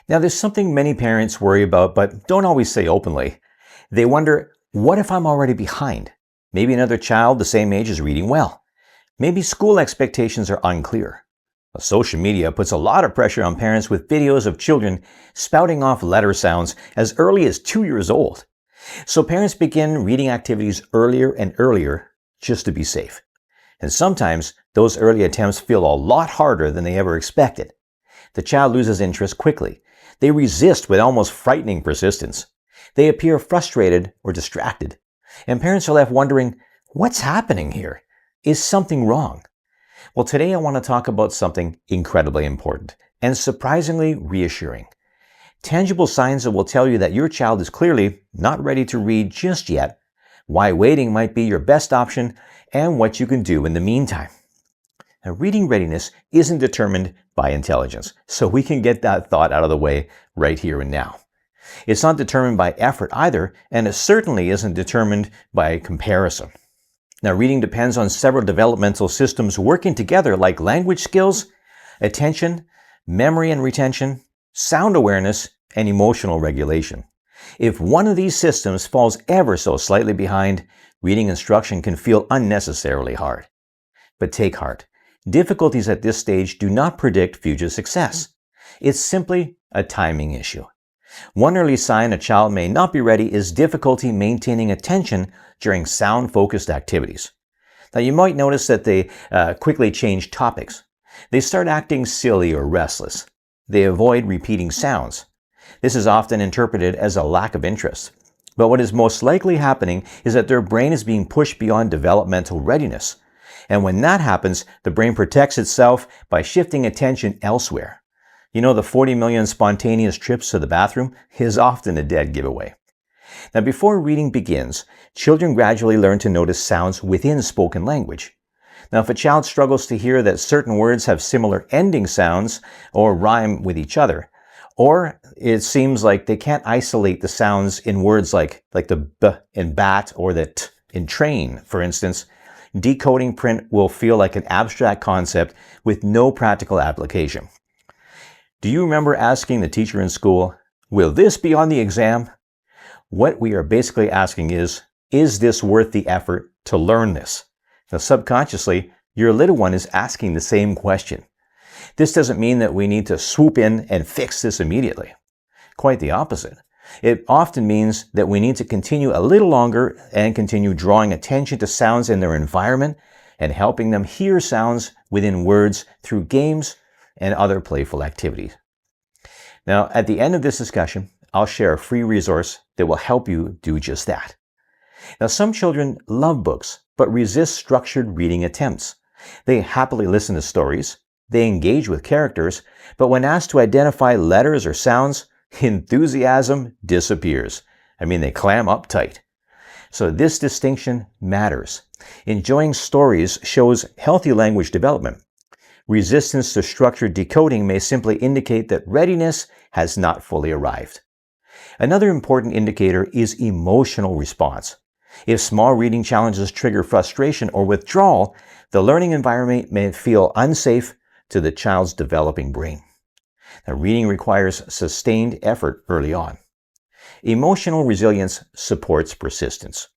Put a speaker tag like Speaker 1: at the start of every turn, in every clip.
Speaker 1: Now, there's something many parents worry about but don't always say openly. They wonder, what if I'm already behind? Maybe another child the same age is reading well. Maybe school expectations are unclear. Social media puts a lot of pressure on parents with videos of children spouting off letter sounds as early as 2 years old. So parents begin reading activities earlier and earlier just to be safe. And sometimes those early attempts feel a lot harder than they ever expected. The child loses interest quickly. They resist with almost frightening persistence. They appear frustrated or distracted. And parents are left wondering, what's happening here? Is something wrong? Well, today I want to talk about something incredibly important and surprisingly reassuring. Tangible signs that will tell you that your child is clearly not ready to read just yet, why waiting might be your best option, and what you can do in the meantime. Now, reading readiness isn't determined by intelligence, so we can get that thought out of the way right here and now. It's not determined by effort either, and it certainly isn't determined by comparison. Now, reading depends on several developmental systems working together like language skills, attention, memory and retention, sound awareness, and emotional regulation. If one of these systems falls ever so slightly behind, reading instruction can feel unnecessarily hard. But take heart. Difficulties at this stage do not predict future success. It's simply a timing issue. One early sign a child may not be ready is difficulty maintaining attention during sound-focused activities. Now, you might notice that they quickly change topics. They start acting silly or restless. They avoid repeating sounds. This is often interpreted as a lack of interest. But what is most likely happening is that their brain is being pushed beyond developmental readiness. And when that happens, the brain protects itself by shifting attention elsewhere. You know, the 40 million spontaneous trips to the bathroom is often a dead giveaway. Now, before reading begins, children gradually learn to notice sounds within spoken language. Now, if a child struggles to hear that certain words have similar ending sounds or rhyme with each other, or it seems like they can't isolate the sounds in words like the b in bat or the t in train, for instance, decoding print will feel like an abstract concept with no practical application. Do you remember asking the teacher in school, will this be on the exam? What we are basically asking is this worth the effort to learn this? Now, subconsciously, your little one is asking the same question. This doesn't mean that we need to swoop in and fix this immediately. Quite the opposite. It often means that we need to continue a little longer and continue drawing attention to sounds in their environment and helping them hear sounds within words through games and other playful activities. Now, at the end of this discussion, I'll share a free resource that will help you do just that. Now, some children love books, but resist structured reading attempts. They happily listen to stories, they engage with characters, but when asked to identify letters or sounds, enthusiasm disappears. They clam up tight. So this distinction matters. Enjoying stories shows healthy language development. Resistance to structured decoding may simply indicate that readiness has not fully arrived. Another important indicator is emotional response. If small reading challenges trigger frustration or withdrawal, the learning environment may feel unsafe to the child's developing brain. Now, reading requires sustained effort early on. Emotional resilience supports persistence.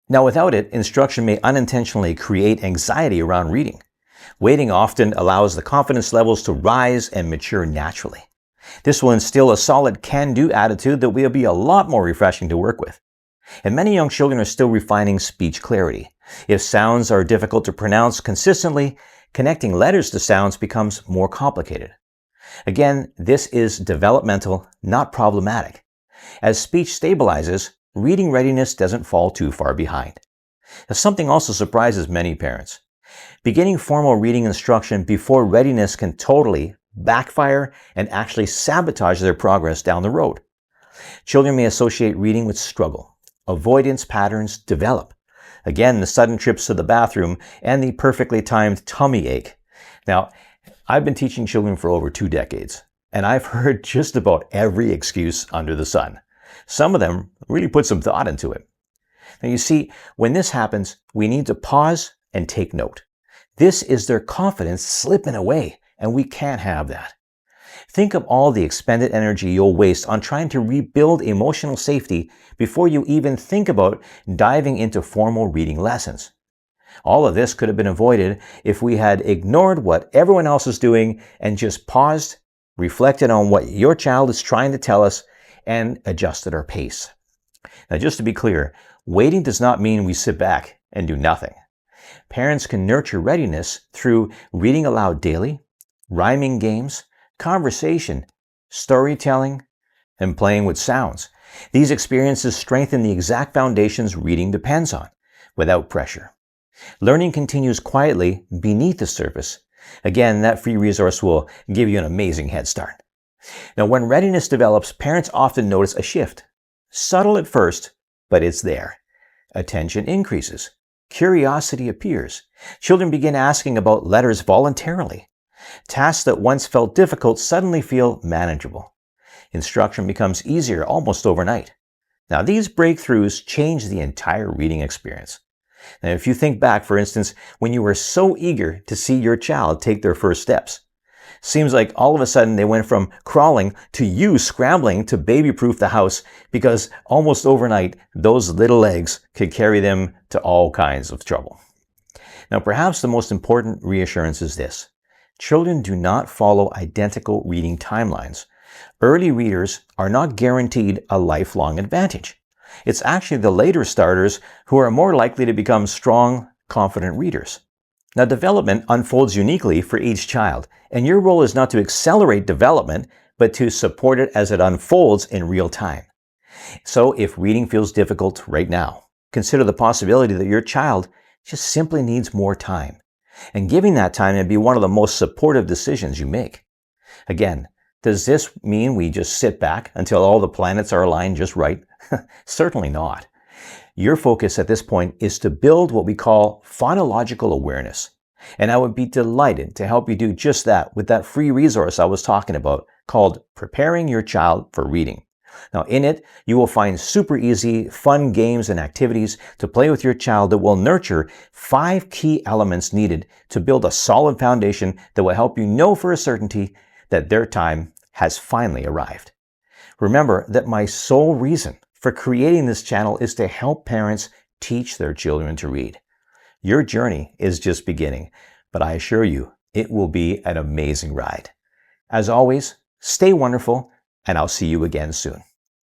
Speaker 1: Now, without it, instruction may unintentionally create anxiety around reading. Waiting often allows the confidence levels to rise and mature naturally. This will instill a solid can-do attitude that will be a lot more refreshing to work with. And many young children are still refining speech clarity. If sounds are difficult to pronounce consistently, connecting letters to sounds becomes more complicated. Again, this is developmental, not problematic. As speech stabilizes, reading readiness doesn't fall too far behind. Now, something also surprises many parents. Beginning formal reading instruction before readiness can totally backfire and actually sabotage their progress down the road. Children may associate reading with struggle. Avoidance patterns develop. Again, the sudden trips to the bathroom and the perfectly timed tummy ache. Now, I've been teaching children for over 2 decades, and I've heard just about every excuse under the sun. Some of them really put some thought into it. Now, you see, when this happens, we need to pause and take note. This is their confidence slipping away, and we can't have that. Think of all the expended energy you'll waste on trying to rebuild emotional safety before you even think about diving into formal reading lessons. All of this could have been avoided if we had ignored what everyone else is doing and just paused, reflected on what your child is trying to tell us, and adjusted our pace. Now, just to be clear, waiting does not mean we sit back and do nothing. Parents can nurture readiness through reading aloud daily, rhyming games, conversation, storytelling, and playing with sounds. These experiences strengthen the exact foundations reading depends on, without pressure. Learning continues quietly beneath the surface. Again, that free resource will give you an amazing head start. Now, when readiness develops, parents often notice a shift. Subtle at first, but it's there. Attention increases. Curiosity appears. Children begin asking about letters voluntarily. Tasks that once felt difficult suddenly feel manageable. Instruction becomes easier almost overnight. Now, these breakthroughs change the entire reading experience. Now, if you think back, for instance, when you were so eager to see your child take their first steps, seems like all of a sudden they went from crawling to you scrambling to baby-proof the house because almost overnight those little legs could carry them to all kinds of trouble. Now, perhaps the most important reassurance is this. Children do not follow identical reading timelines. Early readers are not guaranteed a lifelong advantage. It's actually the later starters who are more likely to become strong, confident readers. Now, development unfolds uniquely for each child, and your role is not to accelerate development, but to support it as it unfolds in real time. So, if reading feels difficult right now, consider the possibility that your child just simply needs more time. And giving that time may be one of the most supportive decisions you make. Again, does this mean we just sit back until all the planets are aligned just right? Certainly not. Your focus at this point is to build what we call phonological awareness. And I would be delighted to help you do just that with that free resource I was talking about called Preparing Your Child for Reading. Now, in it, you will find super easy, fun games and activities to play with your child that will nurture 5 key elements needed to build a solid foundation that will help you know for a certainty that their time has finally arrived. Remember that my sole reason for creating this channel is to help parents teach their children to read. Your journey is just beginning, but I assure you, it will be an amazing ride. As always, stay wonderful, and I'll see you again soon.